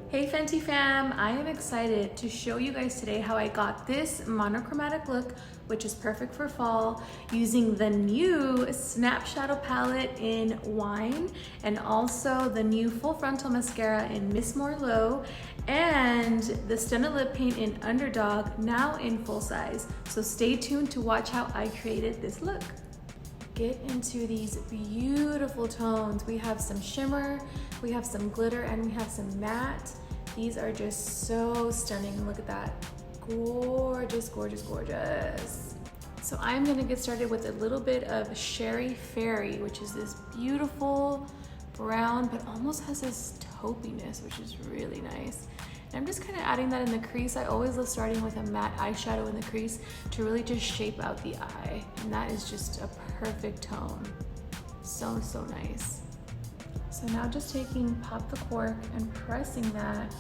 Hey Fenty fam, I am excited to show you guys today how I got this monochromatic look, which is perfect for fall, using the new Snap Shadow palette in Wine and also the new full frontal mascara in Miss Morlo and the Stunna lip paint in Underdog, now in full size. So stay tuned to watch how I created this look. Get into these beautiful tones. We have some shimmer, we have some glitter, and we have some matte. These are just so stunning. Look at that. Gorgeous, gorgeous, gorgeous. So I'm gonna get started with a little bit of Sherry Fairy, which is this beautiful brown, but almost has this taupiness, which is really nice. And I'm just kind of adding that in the crease. I always love starting with a matte eyeshadow in the crease to really just shape out the eye. And that is just a perfect tone. So, so nice. So now just taking Pop the Cork and pressing that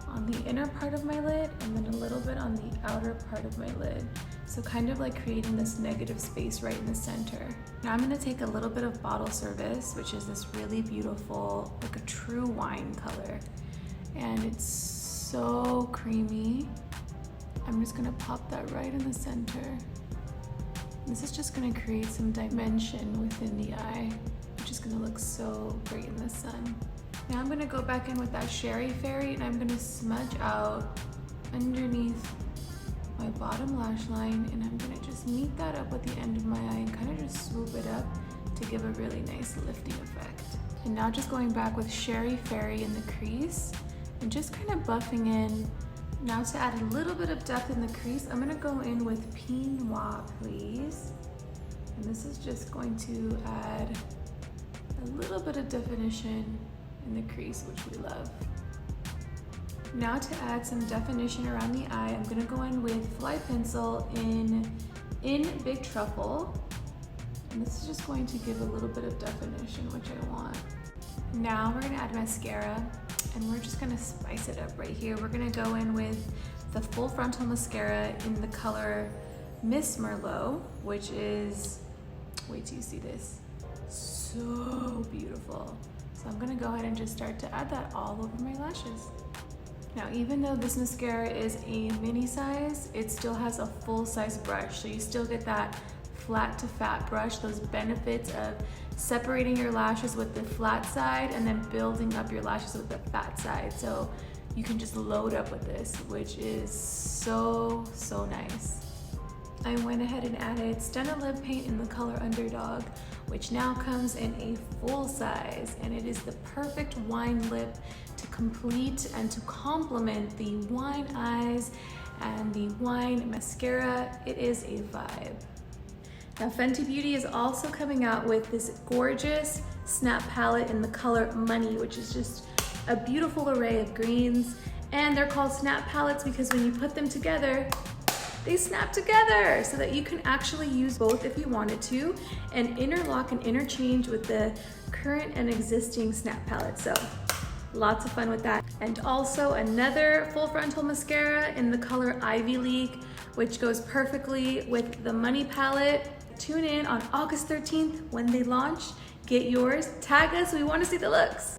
on the inner part of my lid and then a little bit on the outer part of my lid. So kind of like creating this negative space right in the center. Now I'm gonna take a little bit of Bottle Service, which is this really beautiful, like a true wine color. And it's so creamy. I'm just gonna pop that right in the center. This is just gonna create some dimension within the eye, which is gonna look so great in the sun. Now I'm gonna go back in with that Sherry Fairy and I'm gonna smudge out underneath my bottom lash line, and I'm gonna just meet that up with the end of my eye and kind of just swoop it up to give a really nice lifting effect. And now just going back with Sherry Fairy in the crease and just kind of buffing in. Now to add a little bit of depth in the crease, I'm gonna go in with Pinot Noir, please. And this is just going to add a little bit of definition in the crease, which we love. Now to add some definition around the eye, I'm gonna go in with Fly Pencil in Big Truffle. And this is just going to give a little bit of definition, which I want. Now we're gonna add mascara and we're just gonna spice it up right here. We're gonna go in with the full frontal mascara in the color Miss Merlot, which is, wait till you see this, so beautiful. So I'm gonna go ahead and just start to add that all over my lashes. Now, even though this mascara is a mini size, it still has a full size brush. So you still get that flat to fat brush, those benefits of separating your lashes with the flat side and then building up your lashes with the fat side. So you can just load up with this, which is so, so nice. I went ahead and added Stunna lip paint in the color Underdog, which now comes in a full size, and it is the perfect wine lip to complete and to complement the wine eyes and the wine mascara. It is a vibe. Now Fenty Beauty is also coming out with this gorgeous snap palette in the color Money, which is just a beautiful array of greens. And they're called snap palettes because when you put them together, they snap together so that you can actually use both if you wanted to and interlock and interchange with the current and existing snap palette. So lots of fun with that. And also another full frontal mascara in the color Ivy League, which goes perfectly with the Money palette. Tune in on August 13th when they launch. Get yours, tag us, we want to see the looks.